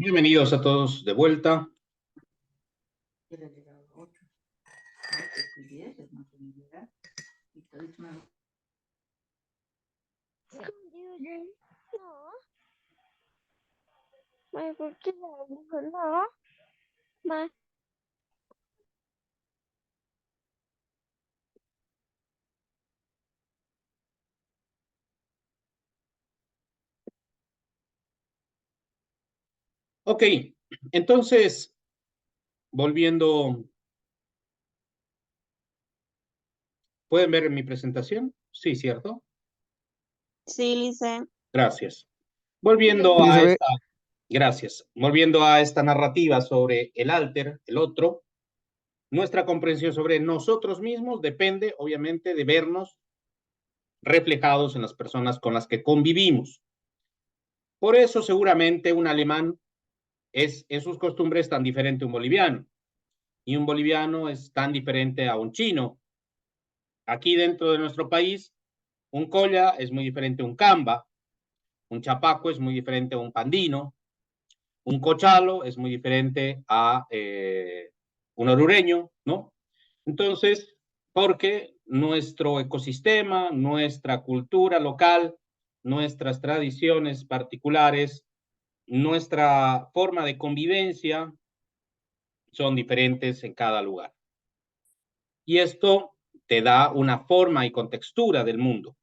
Bienvenidos a todos de vuelta. No. Mày có cái gì hơn đó mà Ok, entonces, volviendo, ¿pueden ver mi presentación? Sí, ¿cierto? sí, Lice. Gracias. Volviendo Sí, a se ve. esta, gracias. Volviendo a esta narrativa sobre el alter, el otro, nuestra comprensión sobre nosotros mismos depende, obviamente, de vernos reflejados en las personas con las que convivimos. Por eso, seguramente, un alemán es en sus costumbres tan diferente a un boliviano, y un boliviano es tan diferente a un chino. Aquí dentro de nuestro país, un colla es muy diferente a un camba, un chapaco es muy diferente a un pandino, un cochalo es muy diferente a un orureño, ¿no? Entonces, porque nuestro ecosistema, nuestra cultura local, nuestras tradiciones particulares, nuestra forma de convivencia son diferentes en cada lugar. Y esto te da una forma y contextura del mundo.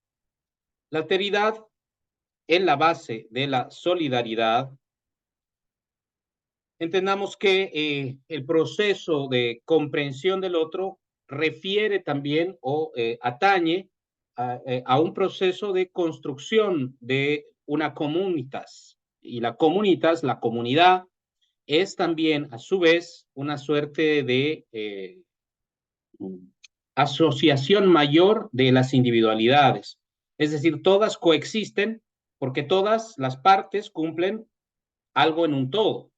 La alteridad en la base de la solidaridad, entendamos que el proceso de comprensión del otro refiere también o atañe a un proceso de construcción de una comunitas. Y la comunitas, la comunidad, es también a su vez una suerte de asociación mayor de las individualidades. Es decir, todas coexisten porque todas las partes cumplen algo en un todo,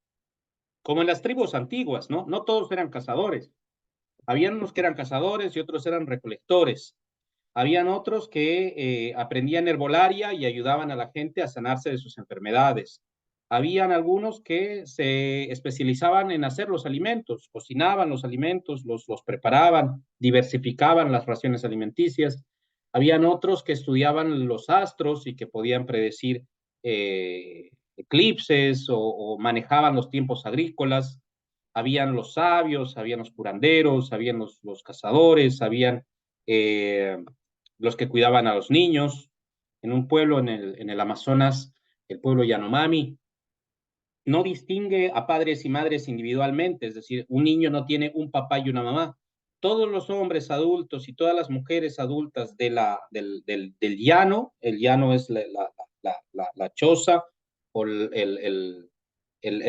como en las tribus antiguas, ¿no? No todos eran cazadores. Habían unos que eran cazadores y otros eran recolectores. Habían otros que aprendían herbolaria y ayudaban a la gente a sanarse de sus enfermedades. Habían algunos que se especializaban en hacer los alimentos, cocinaban los alimentos, los preparaban, diversificaban las raciones alimenticias. Habían otros que estudiaban los astros y que podían predecir eclipses o manejaban los tiempos agrícolas. Habían los sabios, habían los curanderos, habían los cazadores, habían los que cuidaban a los niños. En un pueblo en el Amazonas, el pueblo Yanomami, no distingue a padres y madres individualmente, es decir, un niño no tiene un papá y una mamá. Todos los hombres adultos y todas las mujeres adultas del llano, el llano es la choza o el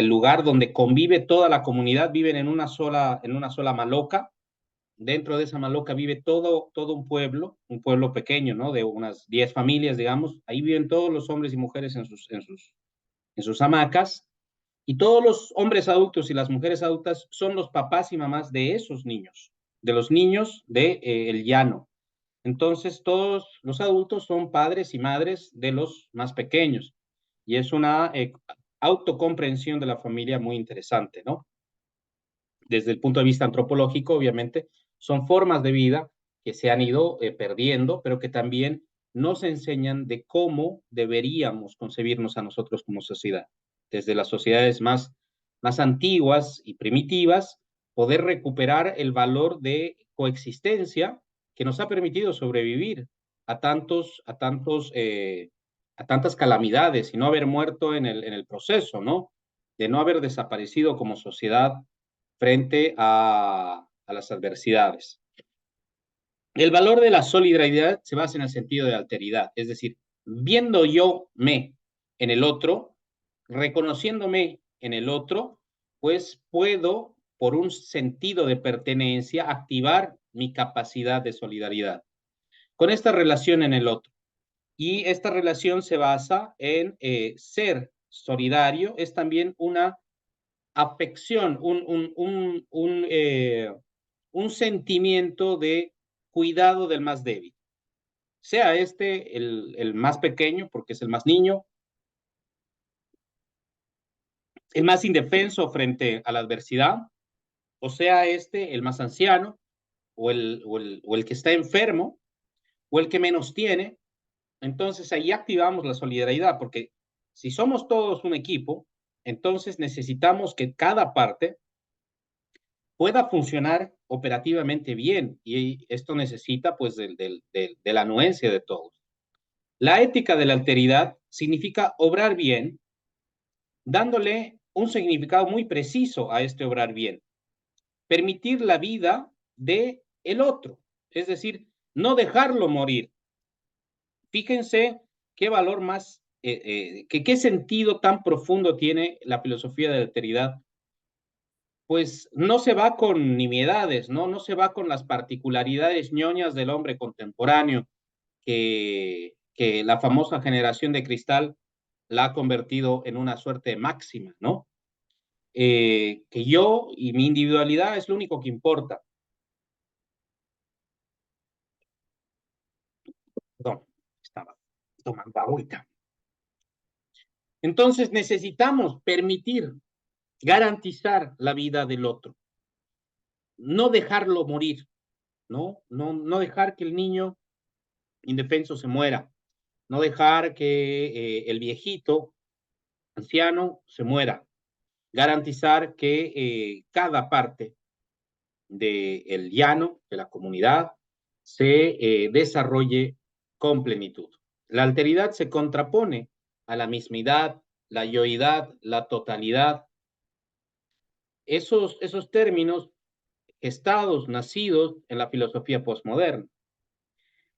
lugar donde convive toda la comunidad, viven en una sola maloca. Dentro de esa maloca vive todo un pueblo pequeño, ¿no? De unas 10 familias, digamos. Ahí viven todos los hombres y mujeres en sus hamacas. Y todos los hombres adultos y las mujeres adultas son los papás y mamás de esos niños, de los niños de el llano. Entonces, todos los adultos son padres y madres de los más pequeños. Y es una autocomprensión de la familia muy interesante, ¿no? Desde el punto de vista antropológico, obviamente, son formas de vida que se han ido perdiendo, pero que también nos enseñan de cómo deberíamos concebirnos a nosotros como sociedad. Desde las sociedades más antiguas y primitivas, poder recuperar el valor de coexistencia que nos ha permitido sobrevivir a tantas calamidades y no haber muerto en el proceso, ¿no? De no haber desaparecido como sociedad frente a las adversidades. El valor de la solidaridad se basa en el sentido de alteridad, es decir, viendo yo me en el otro, reconociéndome en el otro, pues puedo, por un sentido de pertenencia, activar mi capacidad de solidaridad con esta relación en el otro. Y esta relación se basa en ser solidario, es también una afección, un sentimiento de cuidado del más débil. Sea este el más pequeño, porque es el más niño, el más indefenso frente a la adversidad, o sea, el más anciano, o el que está enfermo, o el que menos tiene. Entonces ahí activamos la solidaridad, porque si somos todos un equipo, entonces necesitamos que cada parte pueda funcionar operativamente bien, y esto necesita pues de la anuencia de todos. La ética de la alteridad significa obrar bien, dándole un significado muy preciso a este obrar bien. Permitir la vida de el otro, es decir, no dejarlo morir. Fíjense qué valor más, qué sentido tan profundo tiene la filosofía de la alteridad. Pues no se va con nimiedades, ¿no? No se va con las particularidades ñoñas del hombre contemporáneo, que la famosa generación de cristal la ha convertido en una suerte de máxima, ¿no? Que yo y mi individualidad es lo único que importa. Perdón, estaba tomando agüita. Entonces necesitamos permitir, garantizar la vida del otro, no dejarlo morir, no dejar que el niño indefenso se muera, no dejar que el viejito, anciano, se muera, garantizar que cada parte del llano, de la comunidad, se desarrolle con plenitud. La alteridad se contrapone a la mismidad, la yoidad, la totalidad. Esos términos gestados, nacidos en la filosofía postmoderna.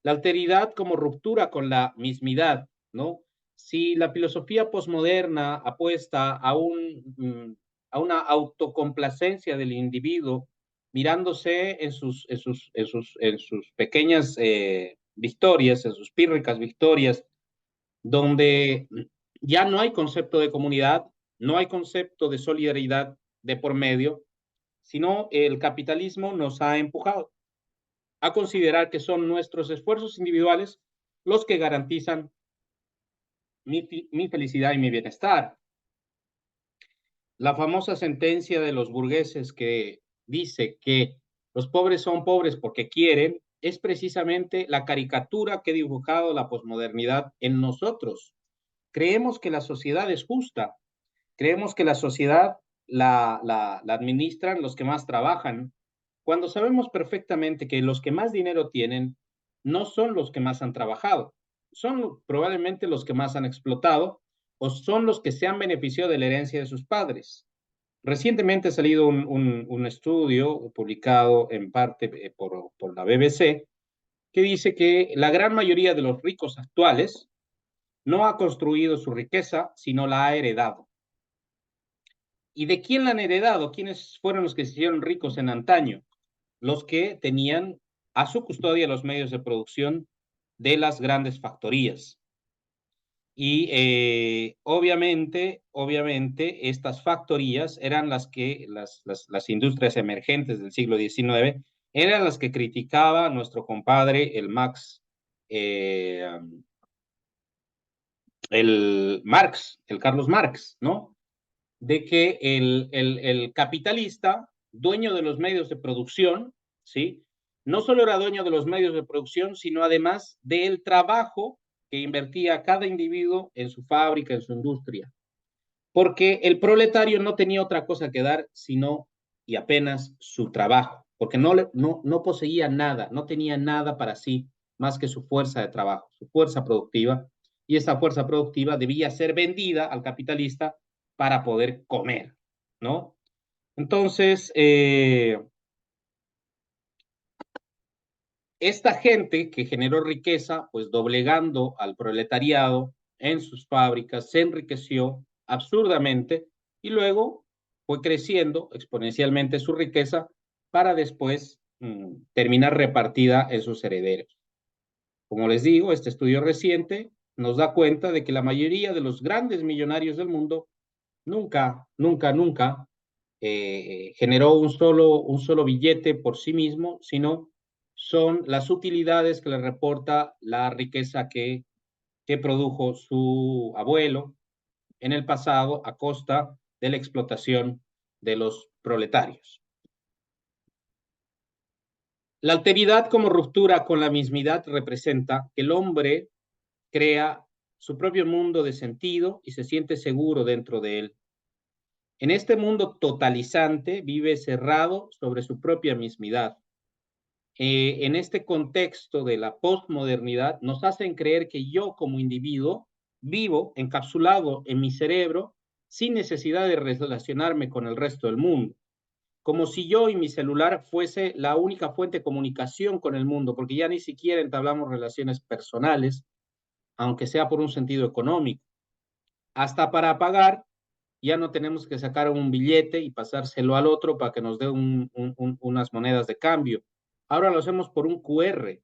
La alteridad como ruptura con la mismidad, ¿no? Si la filosofía postmoderna apuesta a una autocomplacencia del individuo, mirándose en sus pequeñas victorias, en sus pírricas victorias, donde ya no hay concepto de comunidad, no hay concepto de solidaridad de por medio, sino el capitalismo nos ha empujado a considerar que son nuestros esfuerzos individuales los que garantizan mi felicidad y mi bienestar. La famosa sentencia de los burgueses que dice que los pobres son pobres porque quieren es precisamente la caricatura que ha dibujado la posmodernidad en nosotros. Creemos que la sociedad es justa, creemos que la sociedad la administran los que más trabajan, cuando sabemos perfectamente que los que más dinero tienen no son los que más han trabajado, son probablemente los que más han explotado o son los que se han beneficiado de la herencia de sus padres. Recientemente ha salido un estudio publicado en parte por la BBC que dice que la gran mayoría de los ricos actuales no ha construido su riqueza, sino la ha heredado. ¿Y de quién la han heredado? ¿Quiénes fueron los que se hicieron ricos en antaño? Los que tenían a su custodia los medios de producción de las grandes factorías. Y obviamente, estas factorías eran las industrias emergentes del siglo XIX, eran las que criticaba nuestro compadre, el Carlos Marx, ¿no? De que el capitalista, dueño de los medios de producción, ¿sí? No solo era dueño de los medios de producción, sino además del trabajo que invertía cada individuo en su fábrica, en su industria. Porque el proletario no tenía otra cosa que dar sino y apenas su trabajo, porque no poseía nada, no tenía nada para sí más que su fuerza de trabajo, su fuerza productiva, y esa fuerza productiva debía ser vendida al capitalista para poder comer, ¿no? Entonces, esta gente que generó riqueza, pues doblegando al proletariado en sus fábricas, se enriqueció absurdamente y luego fue creciendo exponencialmente su riqueza para después terminar repartida en sus herederos. Como les digo, este estudio reciente nos da cuenta de que la mayoría de los grandes millonarios del mundo nunca generó un solo billete por sí mismo, sino son las utilidades que le reporta la riqueza que produjo su abuelo en el pasado a costa de la explotación de los proletarios. La alteridad como ruptura con la mismidad representa que el hombre crea su propio mundo de sentido y se siente seguro dentro de él. En este mundo totalizante vive cerrado sobre su propia mismidad. En este contexto de la postmodernidad nos hacen creer que yo como individuo vivo encapsulado en mi cerebro sin necesidad de relacionarme con el resto del mundo, como si yo y mi celular fuese la única fuente de comunicación con el mundo, porque ya ni siquiera entablamos relaciones personales, aunque sea por un sentido económico. Hasta para pagar ya no tenemos que sacar un billete y pasárselo al otro para que nos dé unas monedas de cambio. Ahora lo hacemos por un QR,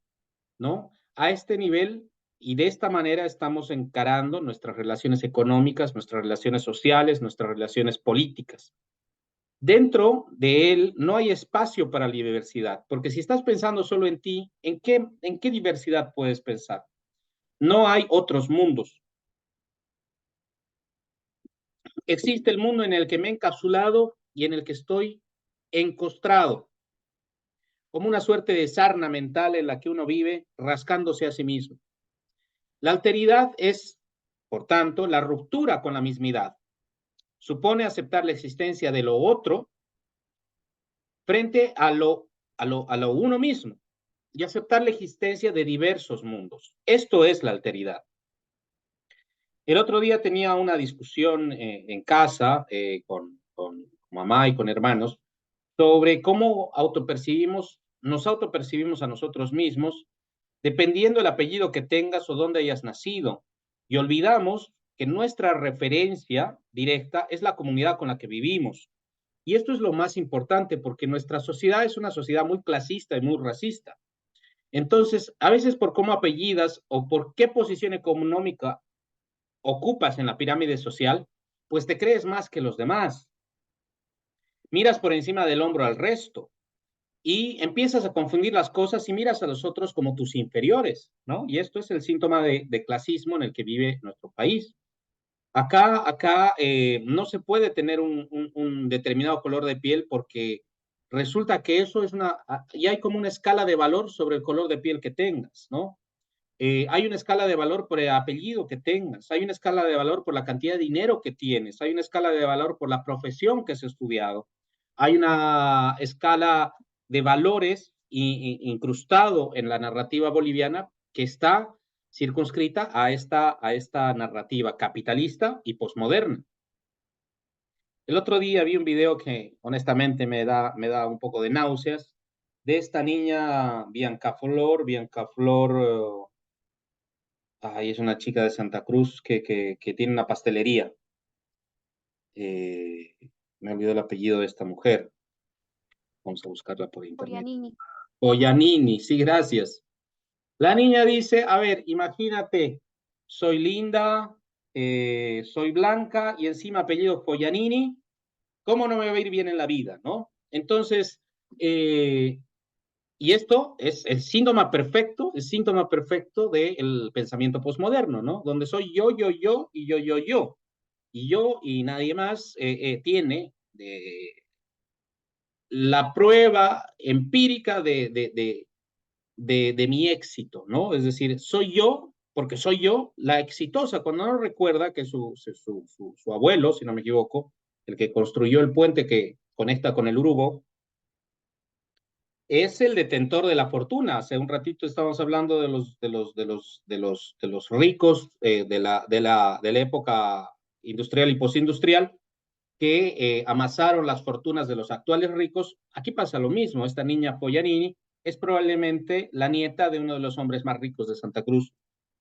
¿no? A este nivel y de esta manera estamos encarando nuestras relaciones económicas, nuestras relaciones sociales, nuestras relaciones políticas. Dentro de él no hay espacio para la diversidad, porque si estás pensando solo en ti, en qué diversidad puedes pensar? No hay otros mundos. Existe el mundo en el que me he encapsulado y en el que estoy encostrado, como una suerte de sarna mental en la que uno vive rascándose a sí mismo. La alteridad es, por tanto, la ruptura con la mismidad. Supone aceptar la existencia de lo otro frente a lo uno mismo y aceptar la existencia de diversos mundos. Esto es la alteridad. El otro día tenía una discusión en casa con mamá y con hermanos sobre cómo nos autopercibimos a nosotros mismos, dependiendo del apellido que tengas o dónde hayas nacido. Y olvidamos que nuestra referencia directa es la comunidad con la que vivimos. Y esto es lo más importante porque nuestra sociedad es una sociedad muy clasista y muy racista. Entonces, a veces por cómo apellidas o por qué posición económica ocupas en la pirámide social, pues te crees más que los demás. Miras por encima del hombro al resto y empiezas a confundir las cosas y miras a los otros como tus inferiores, ¿no? Y esto es el síntoma de clasismo en el que vive nuestro país. Acá no se puede tener un determinado color de piel porque resulta que eso es y hay como una escala de valor sobre el color de piel que tengas, ¿no? Hay una escala de valor por el apellido que tengas, hay una escala de valor por la cantidad de dinero que tienes, hay una escala de valor por la profesión que has estudiado, hay una escala de valores incrustado en la narrativa boliviana que está circunscrita a esta narrativa capitalista y posmoderna. El otro día vi un video que honestamente me da un poco de náuseas de esta niña Bianca Flor, es una chica de Santa Cruz que tiene una pastelería. Eh, Me olvidó el apellido de esta mujer. Vamos a buscarla por internet. Orianini. Poyanini, sí, gracias. La niña dice, a ver, imagínate, soy linda, soy blanca y encima apellido Poyanini, ¿cómo no me va a ir bien en la vida, no? Entonces, y esto es el síntoma perfecto del pensamiento posmoderno, ¿no? Donde soy yo y yo. Y yo y nadie más tiene la prueba empírica de mi éxito, ¿no? Es decir, soy yo, porque soy yo la exitosa, cuando no recuerda que su abuelo, si no me equivoco, el que construyó el puente que conecta con el Urubo, es el detentor de la fortuna. Hace un ratito estábamos hablando de los ricos de la época industrial y postindustrial que amasaron las fortunas de los actuales ricos. Aquí pasa lo mismo. Esta niña Poyanini es probablemente la nieta de uno de los hombres más ricos de Santa Cruz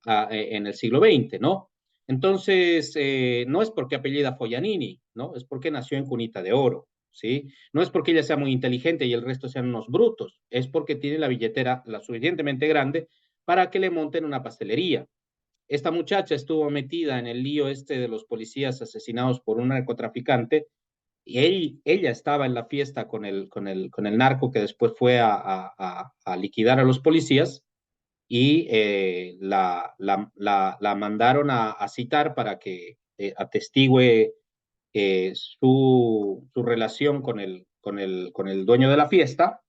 en el siglo XX, ¿no? Entonces, no es porque apellida Poyanini, ¿no? Es porque nació en cunita de oro. ¿Sí? No es porque ella sea muy inteligente y el resto sean unos brutos, es porque tiene la billetera la suficientemente grande para que le monten una pastelería. Esta muchacha estuvo metida en el lío este de los policías asesinados por un narcotraficante y ella estaba en la fiesta con el narco que después fue a liquidar a los policías y la mandaron a citar para que atestigue su relación con el dueño de la fiesta.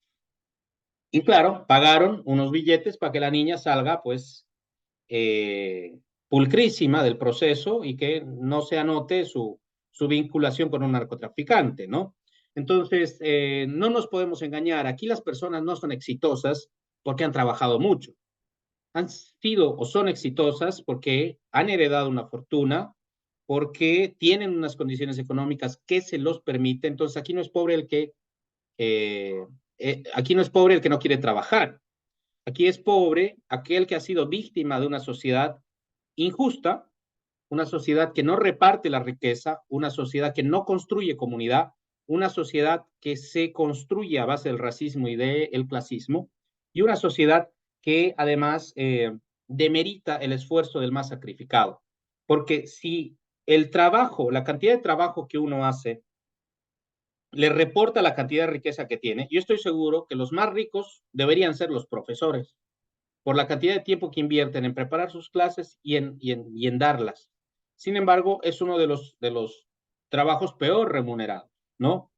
Y claro, pagaron unos billetes para que la niña salga, pues, pulcrísima del proceso y que no se anote su vinculación con un narcotraficante, ¿no? Entonces, no nos podemos engañar. Aquí las personas no son exitosas porque han trabajado mucho. Han sido o son exitosas porque han heredado una fortuna, porque tienen unas condiciones económicas que se los permiten. Entonces, aquí no es pobre eh, aquí no es pobre el que no quiere trabajar. Aquí es pobre aquel que ha sido víctima de una sociedad injusta, una sociedad que no reparte la riqueza, una sociedad que no construye comunidad, una sociedad que se construye a base del racismo y del clasismo, y una sociedad que además demerita el esfuerzo del más sacrificado. Porque si el trabajo, la cantidad de trabajo que uno hace, le reporta la cantidad de riqueza que tiene, yo estoy seguro que los más ricos deberían ser los profesores por la cantidad de tiempo que invierten en preparar sus clases y en darlas. Sin embargo, es uno de los trabajos peor remunerados, ¿no?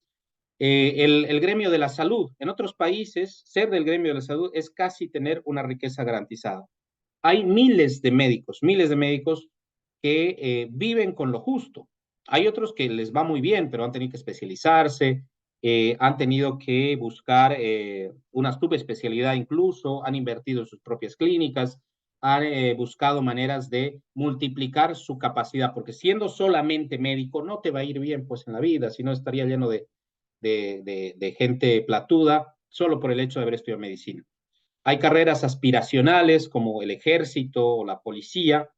El gremio de la salud. En otros países, ser del gremio de la salud es casi tener una riqueza garantizada. Hay miles de médicos que viven con lo justo. Hay otros que les va muy bien, pero han tenido que especializarse, han tenido que buscar una subespecialidad incluso, han invertido en sus propias clínicas, han buscado maneras de multiplicar su capacidad, porque siendo solamente médico no te va a ir bien pues en la vida, sino estaría lleno de gente platuda solo por el hecho de haber estudiado medicina. Hay carreras aspiracionales como el ejército o la policía,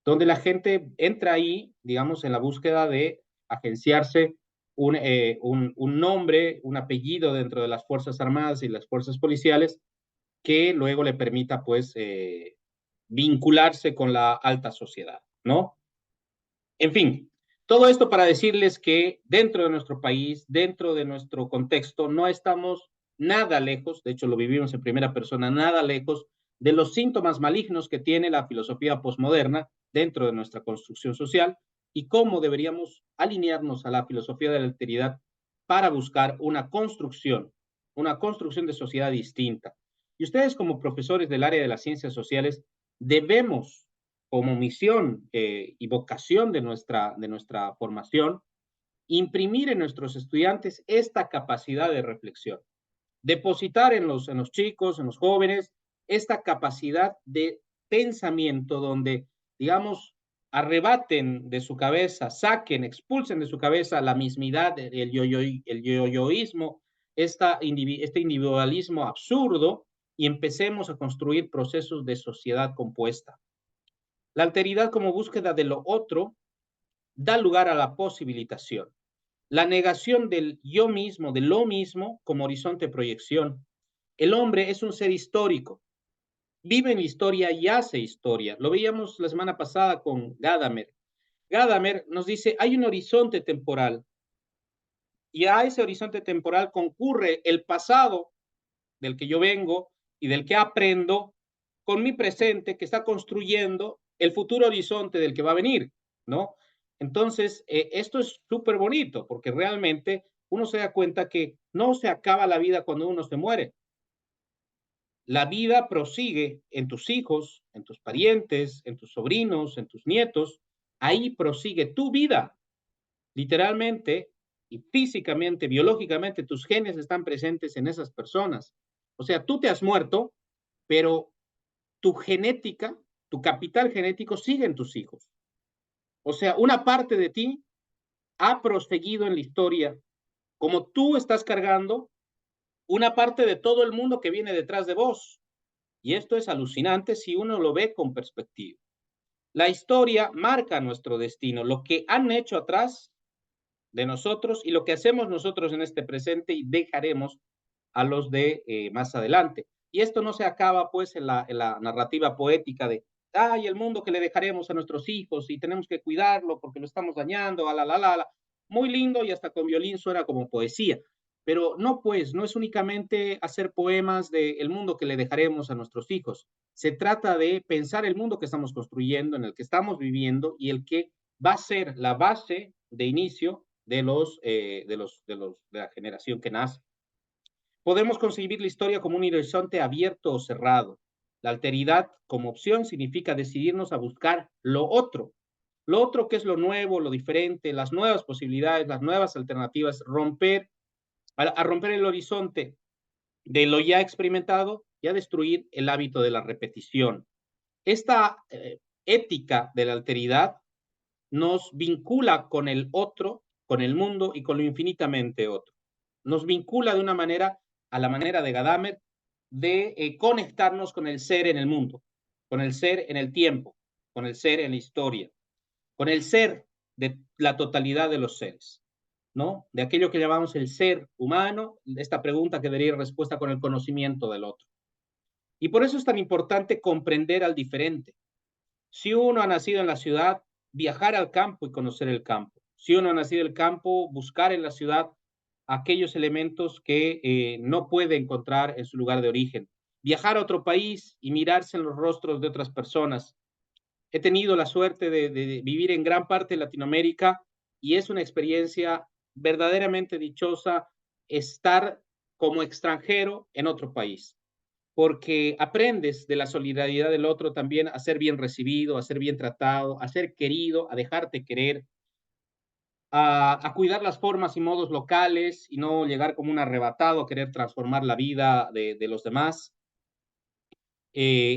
donde la gente entra ahí, digamos, en la búsqueda de agenciarse un nombre, un apellido dentro de las Fuerzas Armadas y las Fuerzas Policiales que luego le permita, pues, vincularse con la alta sociedad, ¿no? En fin, todo esto para decirles que dentro de nuestro país, dentro de nuestro contexto, no estamos nada lejos, de hecho lo vivimos en primera persona, nada lejos de los síntomas malignos que tiene la filosofía posmoderna dentro de nuestra construcción social y cómo deberíamos alinearnos a la filosofía de la alteridad para buscar una construcción de sociedad distinta. Y ustedes como profesores del área de las ciencias sociales debemos como misión y vocación de nuestra formación, imprimir en nuestros estudiantes esta capacidad de reflexión, depositar en los chicos, en los jóvenes, esta capacidad de pensamiento donde, digamos, arrebaten de su cabeza, saquen, expulsen de su cabeza la mismidad, el yoyoísmo, este individualismo absurdo y empecemos a construir procesos de sociedad compuesta. La alteridad como búsqueda de lo otro da lugar a la posibilitación. La negación del yo mismo, de lo mismo, como horizonte de proyección. El hombre es un ser histórico, vive en la historia y hace historia. Lo veíamos la semana pasada con Gadamer. Gadamer nos dice, hay un horizonte temporal y a ese horizonte temporal concurre el pasado del que yo vengo y del que aprendo con mi presente que está construyendo el futuro horizonte del que va a venir, ¿no? Entonces, esto es súper bonito porque realmente uno se da cuenta que no se acaba la vida cuando uno se muere. La vida prosigue en tus hijos, en tus parientes, en tus sobrinos, en tus nietos. Ahí prosigue tu vida. Literalmente y físicamente, biológicamente, tus genes están presentes en esas personas. O sea, tú te has muerto, pero tu genética, tu capital genético sigue en tus hijos. O sea, una parte de ti ha proseguido en la historia. Como tú estás cargando una parte de todo el mundo que viene detrás de vos. Y esto es alucinante si uno lo ve con perspectiva. La historia marca nuestro destino, lo que han hecho atrás de nosotros y lo que hacemos nosotros en este presente y dejaremos a los de más adelante. Y esto no se acaba pues en la narrativa poética de, ay, el mundo que le dejaremos a nuestros hijos y tenemos que cuidarlo porque lo estamos dañando, la. Muy lindo y hasta con violín suena como poesía. Pero no, pues, no es únicamente hacer poemas del el mundo que le dejaremos a nuestros hijos. Se trata de pensar el mundo que estamos construyendo, en el que estamos viviendo y el que va a ser la base de inicio de la generación que nace. Podemos concebir la historia como un horizonte abierto o cerrado. La alteridad como opción significa decidirnos a buscar lo otro que es lo nuevo, lo diferente, las nuevas posibilidades, las nuevas alternativas, a romper el horizonte de lo ya experimentado y a destruir el hábito de la repetición. Esta ética de la alteridad nos vincula con el otro, con el mundo y con lo infinitamente otro. Nos vincula de una manera, a la manera de Gadamer, de conectarnos con el ser en el mundo, con el ser en el tiempo, con el ser en la historia, con el ser de la totalidad de los seres, ¿no? De aquello que llamamos el ser humano, esta pregunta que daría respuesta con el conocimiento del otro. Y por eso es tan importante comprender al diferente. Si uno ha nacido en la ciudad, viajar al campo y conocer el campo. Si uno ha nacido en el campo, buscar en la ciudad aquellos elementos que no puede encontrar en su lugar de origen. Viajar a otro país y mirarse en los rostros de otras personas. He tenido la suerte de vivir en gran parte de Latinoamérica y es una experiencia verdaderamente dichosa estar como extranjero en otro país, porque aprendes de la solidaridad del otro también a ser bien recibido, a ser bien tratado, a ser querido, a dejarte querer, a cuidar las formas y modos locales y no llegar como un arrebatado a querer transformar la vida de los demás,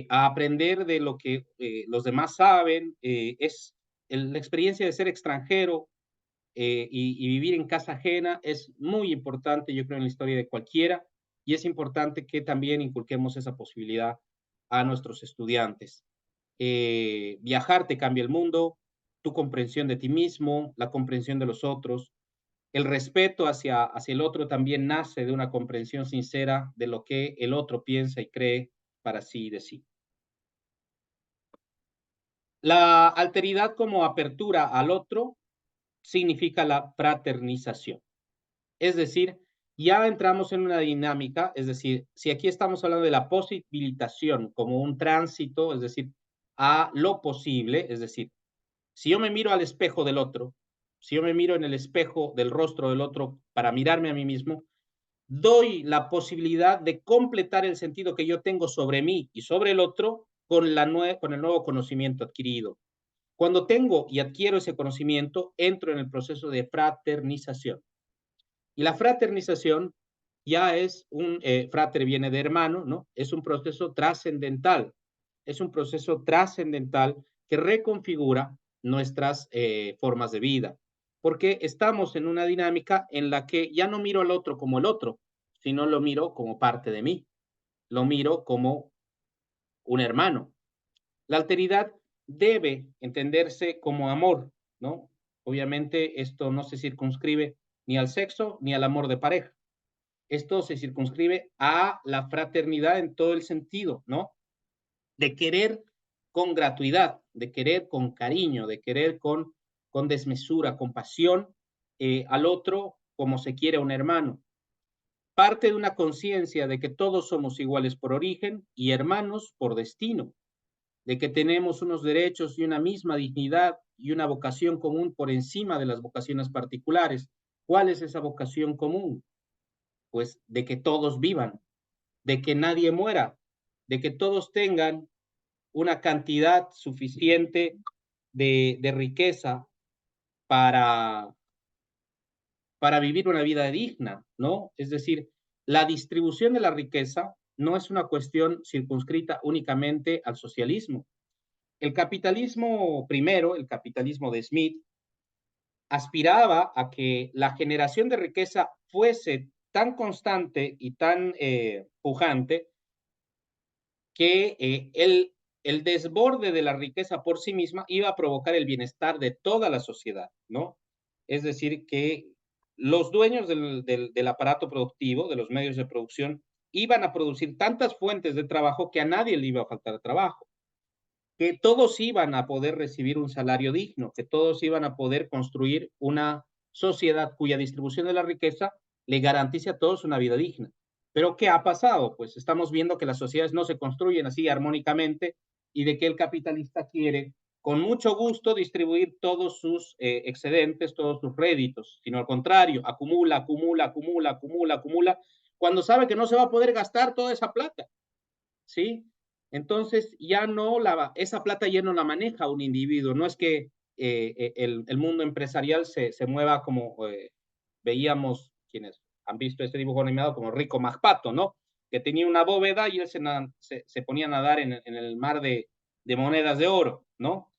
a aprender de lo que los demás saben. La experiencia de ser extranjero y vivir en casa ajena es muy importante, yo creo, en la historia de cualquiera, y es importante que también inculquemos esa posibilidad a nuestros estudiantes. Viajar te cambia el mundo, tu comprensión de ti mismo, la comprensión de los otros, el respeto hacia el otro también nace de una comprensión sincera de lo que el otro piensa y cree para sí y de sí. La alteridad como apertura al otro significa la fraternización. Es decir, ya entramos en una dinámica, es decir, si aquí estamos hablando de la posibilitación como un tránsito, es decir, a lo posible, es decir, si yo me miro al espejo del otro, si yo me miro en el espejo del rostro del otro para mirarme a mí mismo, doy la posibilidad de completar el sentido que yo tengo sobre mí y sobre el otro con el nuevo conocimiento adquirido. Cuando tengo y adquiero ese conocimiento, entro en el proceso de fraternización. Y la fraternización ya es frater viene de hermano, ¿no? Es un proceso trascendental. Es un proceso trascendental que reconfigura nuestras formas de vida. Porque estamos en una dinámica en la que ya no miro al otro como el otro, sino lo miro como parte de mí. Lo miro como un hermano. La alteridad debe entenderse como amor, ¿no? Obviamente esto no se circunscribe ni al sexo ni al amor de pareja. Esto se circunscribe a la fraternidad en todo el sentido, ¿no? De querer con gratuidad, de querer con cariño, de querer con desmesura, con pasión al otro como se quiere a un hermano. Parte de una conciencia de que todos somos iguales por origen y hermanos por destino, de que tenemos unos derechos y una misma dignidad y una vocación común por encima de las vocaciones particulares. ¿Cuál es esa vocación común? Pues de que todos vivan, de que nadie muera, de que todos tengan una cantidad suficiente de riqueza para, para vivir una vida digna, ¿no? Es decir, la distribución de la riqueza no es una cuestión circunscrita únicamente al socialismo. El capitalismo primero, el capitalismo de Smith, aspiraba a que la generación de riqueza fuese tan constante y tan pujante que el desborde de la riqueza por sí misma iba a provocar el bienestar de toda la sociedad, ¿no? Es decir, que los dueños del aparato productivo, de los medios de producción, iban a producir tantas fuentes de trabajo que a nadie le iba a faltar trabajo, que todos iban a poder recibir un salario digno, que todos iban a poder construir una sociedad cuya distribución de la riqueza le garantice a todos una vida digna. Pero ¿qué ha pasado? Pues estamos viendo que las sociedades no se construyen así armónicamente y de que el capitalista quiere con mucho gusto distribuir todos sus excedentes, todos sus réditos, sino al contrario, acumula, acumula, acumula, acumula, acumula, cuando sabe que no se va a poder gastar toda esa plata, ¿sí? Entonces, esa plata ya no la maneja un individuo, no es que el mundo empresarial se mueva como veíamos quienes han visto este dibujo animado como Rico Magpato, ¿no? Que tenía una bóveda y él se ponía a nadar en el mar de monedas de oro, ¿no?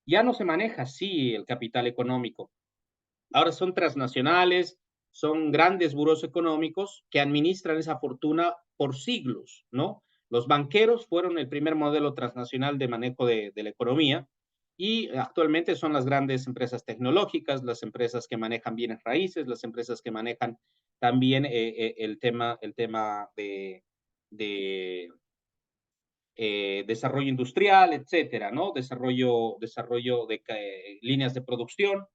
Ya no se maneja así el capital económico. Ahora son transnacionales, son grandes buros económicos que administran esa fortuna por siglos, ¿no? Los banqueros fueron el primer modelo transnacional de manejo de la economía y actualmente son las grandes empresas tecnológicas, las empresas que manejan bienes raíces, las empresas que manejan también el tema de desarrollo industrial, etcétera, ¿no? Desarrollo de líneas de producción.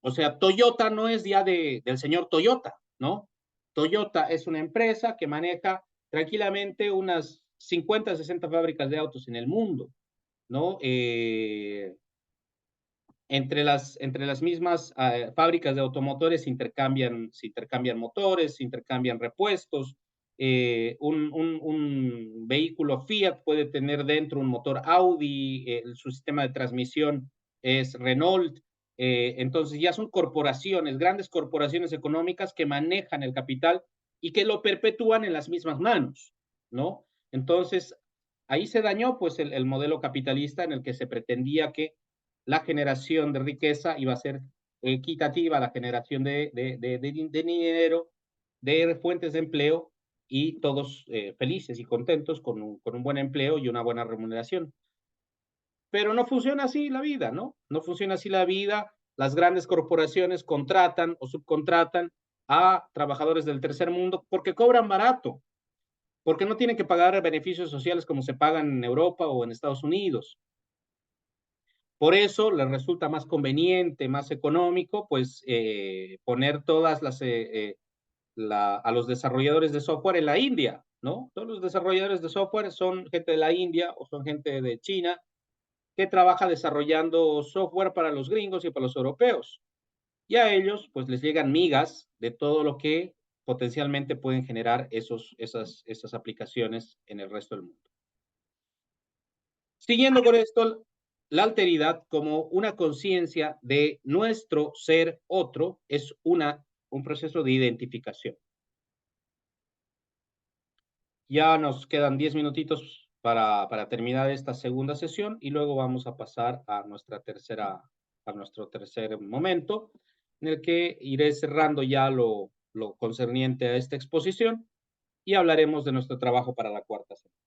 O sea, Toyota no es ya del señor Toyota, ¿no? Toyota es una empresa que maneja tranquilamente unas 50, 60 fábricas de autos en el mundo, ¿no? Entre las mismas fábricas de automotores se intercambian motores, se intercambian repuestos. Un vehículo Fiat puede tener dentro un motor Audi, su sistema de transmisión es Renault. Entonces ya son corporaciones, grandes corporaciones económicas que manejan el capital y que lo perpetúan en las mismas manos, ¿no? Entonces ahí se dañó pues el modelo capitalista en el que se pretendía que la generación de riqueza iba a ser equitativa, la generación de dinero, de fuentes de empleo y todos felices y contentos con un buen empleo y una buena remuneración. Pero no funciona así la vida, ¿no? No funciona así la vida. Las grandes corporaciones contratan o subcontratan a trabajadores del tercer mundo porque cobran barato, porque no tienen que pagar beneficios sociales como se pagan en Europa o en Estados Unidos. Por eso les resulta más conveniente, más económico, pues poner a los desarrolladores de software en la India, ¿no? Todos los desarrolladores de software son gente de la India o son gente de China que trabaja desarrollando software para los gringos y para los europeos. Y a ellos, pues les llegan migas de todo lo que potencialmente pueden generar esas aplicaciones en el resto del mundo. Siguiendo con esto, la alteridad como una conciencia de nuestro ser otro es un proceso de identificación. Ya nos quedan 10 minutitos para terminar esta segunda sesión y luego vamos a pasar a nuestro tercer momento, en el que iré cerrando ya lo concerniente a esta exposición y hablaremos de nuestro trabajo para la cuarta semana.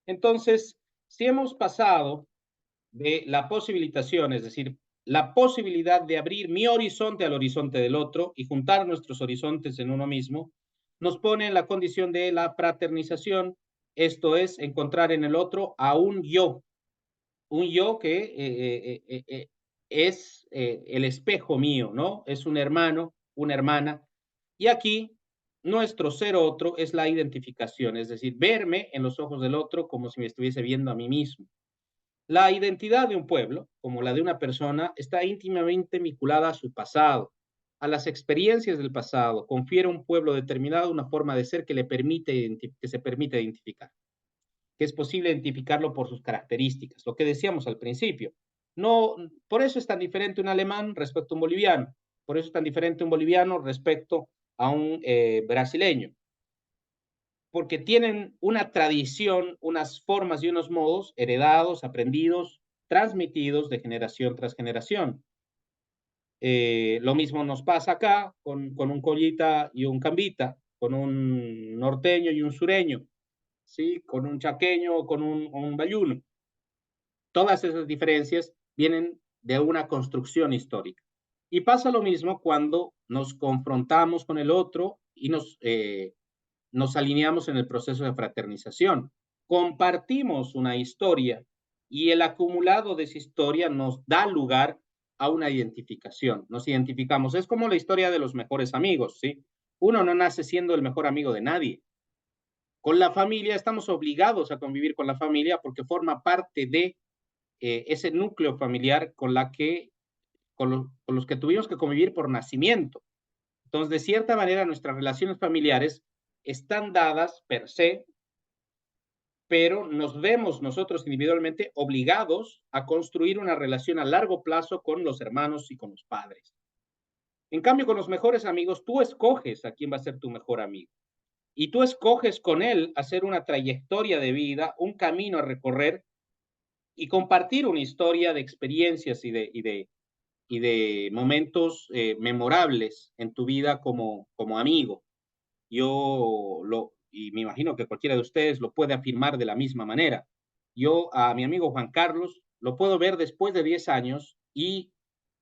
Entonces, si hemos pasado de la posibilitación, es decir, la posibilidad de abrir mi horizonte al horizonte del otro y juntar nuestros horizontes en uno mismo, nos pone en la condición de la fraternización, esto es, encontrar en el otro a un yo que es el espejo mío, ¿no? Es un hermano, una hermana, y aquí nuestro ser otro es la identificación, es decir, verme en los ojos del otro como si me estuviese viendo a mí mismo. La identidad de un pueblo, como la de una persona, está íntimamente vinculada a su pasado, a las experiencias del pasado. Confiere a un pueblo determinado una forma de ser que se permite identificar, que es posible identificarlo por sus características, lo que decíamos al principio. No, por eso es tan diferente un alemán respecto a un boliviano, por eso es tan diferente un boliviano respecto a un brasileño, porque tienen una tradición, unas formas y unos modos heredados, aprendidos, transmitidos de generación tras generación. Lo mismo nos pasa acá con un collita y un cambita, con un norteño y un sureño, ¿sí? Con un chaqueño o con un bayuno. Todas esas diferencias vienen de una construcción histórica. Y pasa lo mismo cuando nos confrontamos con el otro y nos alineamos en el proceso de fraternización. Compartimos una historia y el acumulado de esa historia nos da lugar a una identificación. Nos identificamos. Es como la historia de los mejores amigos, ¿sí? Uno no nace siendo el mejor amigo de nadie. Con la familia estamos obligados a convivir con la familia porque forma parte de ese núcleo familiar con los que tuvimos que convivir por nacimiento. Entonces, de cierta manera, nuestras relaciones familiares están dadas per se, pero nos vemos nosotros individualmente obligados a construir una relación a largo plazo con los hermanos y con los padres. En cambio, con los mejores amigos, tú escoges a quién va a ser tu mejor amigo. Y tú escoges con él hacer una trayectoria de vida, un camino a recorrer y compartir una historia de experiencias y de momentos memorables en tu vida como amigo. Y me imagino que cualquiera de ustedes lo puede afirmar de la misma manera. Yo a mi amigo Juan Carlos lo puedo ver después de 10 años y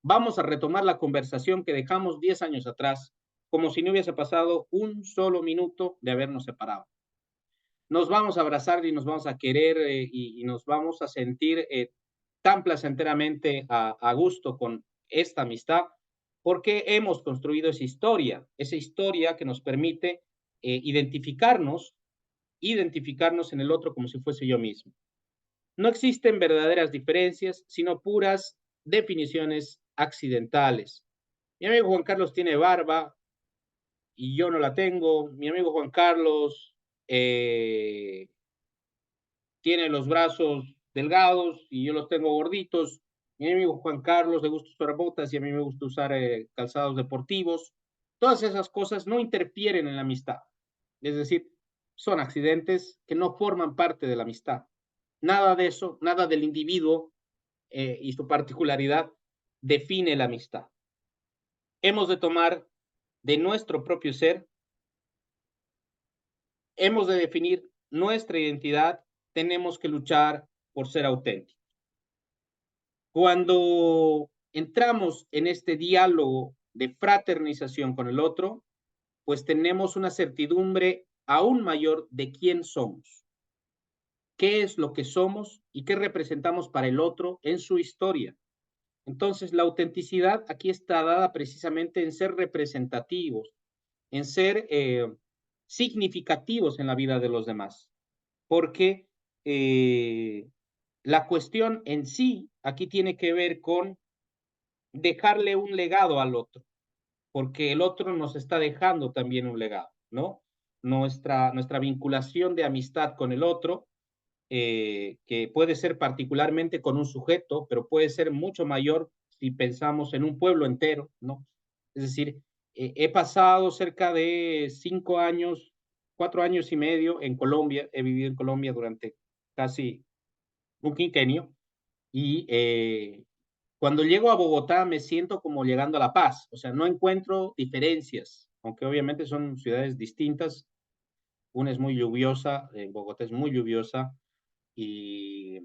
vamos a retomar la conversación que dejamos 10 años atrás, como si no hubiese pasado un solo minuto de habernos separado. Nos vamos a abrazar y nos vamos a querer y nos vamos a sentir tan placenteramente a gusto con esta amistad porque hemos construido esa historia que nos permite identificarnos en el otro como si fuese yo mismo. No existen verdaderas diferencias, sino puras definiciones accidentales. Mi amigo Juan Carlos tiene barba y yo no la tengo. Mi amigo Juan Carlos eh, tiene los brazos delgados y yo los tengo gorditos. Mi amigo Juan Carlos le gusta usar botas y a mí me gusta usar calzados deportivos. Todas esas cosas no interfieren en la amistad. Es decir, son accidentes que no forman parte de la amistad. Nada de eso, nada del individuo y su particularidad define la amistad. Hemos de tomar de nuestro propio ser, hemos de definir nuestra identidad, tenemos que luchar por ser auténticos. Cuando entramos en este diálogo de fraternización con el otro, pues tenemos una certidumbre aún mayor de quién somos, qué es lo que somos y qué representamos para el otro en su historia. Entonces, la autenticidad aquí está dada precisamente en ser representativos, en ser significativos en la vida de los demás, porque la cuestión en sí aquí tiene que ver con dejarle un legado al otro, porque el otro nos está dejando también un legado, ¿no? Nuestra vinculación de amistad con el otro, que puede ser particularmente con un sujeto, pero puede ser mucho mayor si pensamos en un pueblo entero, ¿no? Es decir, he pasado cerca de 5 años, 4 años y medio en Colombia, he vivido en Colombia durante casi un quinquenio, y cuando llego a Bogotá me siento como llegando a La Paz, o sea, no encuentro diferencias, aunque obviamente son ciudades distintas. Una es muy lluviosa, Bogotá es muy lluviosa y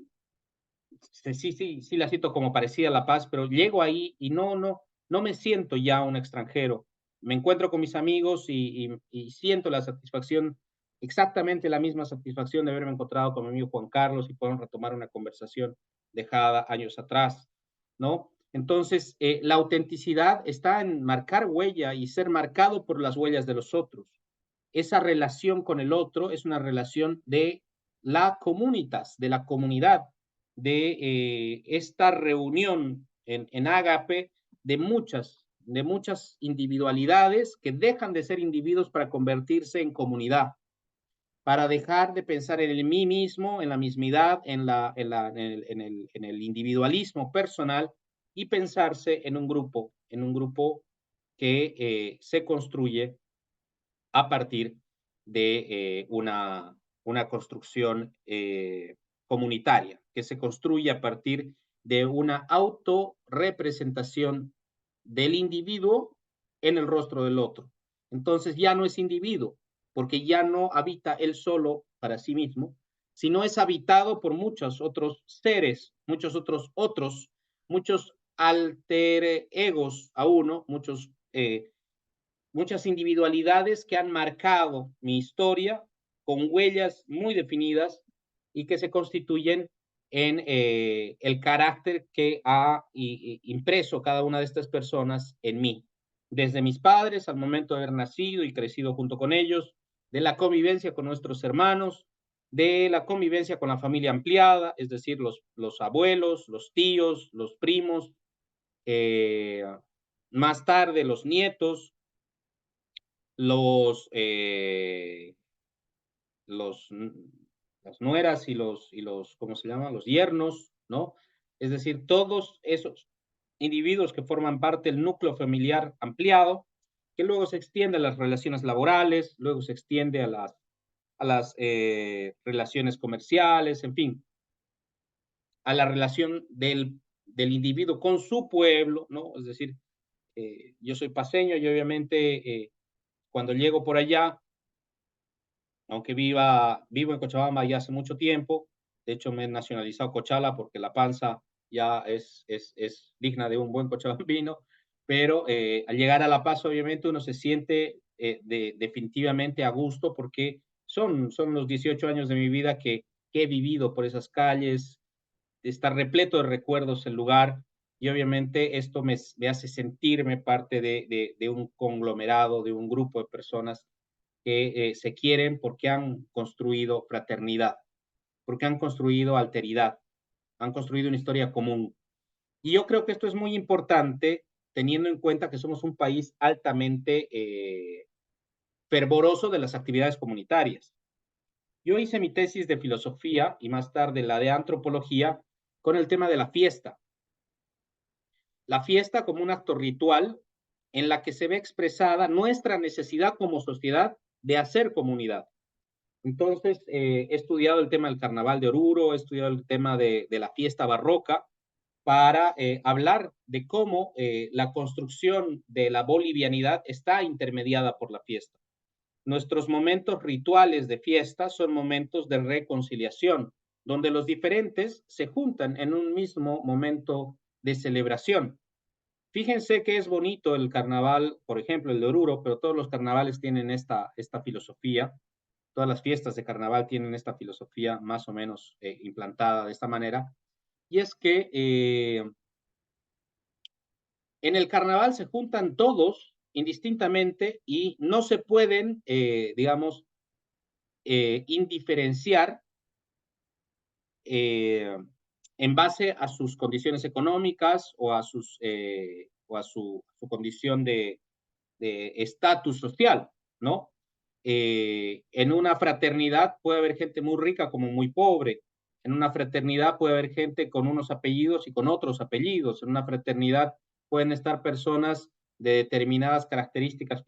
sí la siento como parecida a La Paz, pero llego ahí y no me siento ya un extranjero. Me encuentro con mis amigos y siento la satisfacción, exactamente la misma satisfacción de haberme encontrado con mi amigo Juan Carlos y poder retomar una conversación dejada años atrás, ¿no? Entonces, la autenticidad está en marcar huella y ser marcado por las huellas de los otros. Esa relación con el otro es una relación de la comunitas, de la comunidad, de esta reunión en ágape de muchas individualidades que dejan de ser individuos para convertirse en comunidad, para dejar de pensar en el mí mismo, en la mismidad, en el individualismo personal y pensarse en un grupo que se construye a partir de una construcción comunitaria, que se construye a partir de una autorrepresentación del individuo en el rostro del otro. Entonces ya no es individuo, porque ya no habita él solo para sí mismo, sino es habitado por muchos otros seres, muchos alter egos a uno, muchas individualidades que han marcado mi historia con huellas muy definidas y que se constituyen en el carácter que ha impreso cada una de estas personas en mí. Desde mis padres al momento de haber nacido y crecido junto con ellos, de la convivencia con nuestros hermanos, de la convivencia con la familia ampliada, es decir, los abuelos, los tíos, los primos, eh, más tarde los nietos, los, eh, los, las nueras ¿cómo se llama? Los yernos, ¿no? Es decir, todos esos individuos que forman parte del núcleo familiar ampliado, que luego se extiende a las relaciones laborales, luego se extiende a las relaciones comerciales, en fin, a la relación del individuo con su pueblo, ¿no? Es decir, yo soy paseño y obviamente cuando llego por allá, aunque vivo en Cochabamba ya hace mucho tiempo, de hecho me he nacionalizado Cochala porque la panza ya es digna de un buen cochabambino, pero al llegar a La Paz obviamente uno se siente definitivamente a gusto porque son los 18 años de mi vida que he vivido por esas calles, está repleto de recuerdos el lugar y obviamente esto me hace sentirme parte de un conglomerado, de un grupo de personas que se quieren porque han construido fraternidad, porque han construido alteridad, han construido una historia común. Y yo creo que esto es muy importante teniendo en cuenta que somos un país altamente fervoroso de las actividades comunitarias. Yo hice mi tesis de filosofía y más tarde la de antropología con el tema de la fiesta. La fiesta como un acto ritual en la que se ve expresada nuestra necesidad como sociedad de hacer comunidad. Entonces, he estudiado el tema del carnaval de Oruro, he estudiado el tema de la fiesta barroca para hablar de cómo la construcción de la bolivianidad está intermediada por la fiesta. Nuestros momentos rituales de fiesta son momentos de reconciliación, donde los diferentes se juntan en un mismo momento de celebración. Fíjense que es bonito el carnaval, por ejemplo, el de Oruro, pero todos los carnavales tienen esta filosofía, todas las fiestas de carnaval tienen esta filosofía más o menos implantada de esta manera, y es que en el carnaval se juntan todos indistintamente y no se pueden, digamos, indiferenciar eh, en base a sus condiciones económicas o a, su condición de estatus social, ¿no? En una fraternidad puede haber gente muy rica como muy pobre. En una fraternidad puede haber gente con unos apellidos y con otros apellidos. En una fraternidad pueden estar personas de determinadas características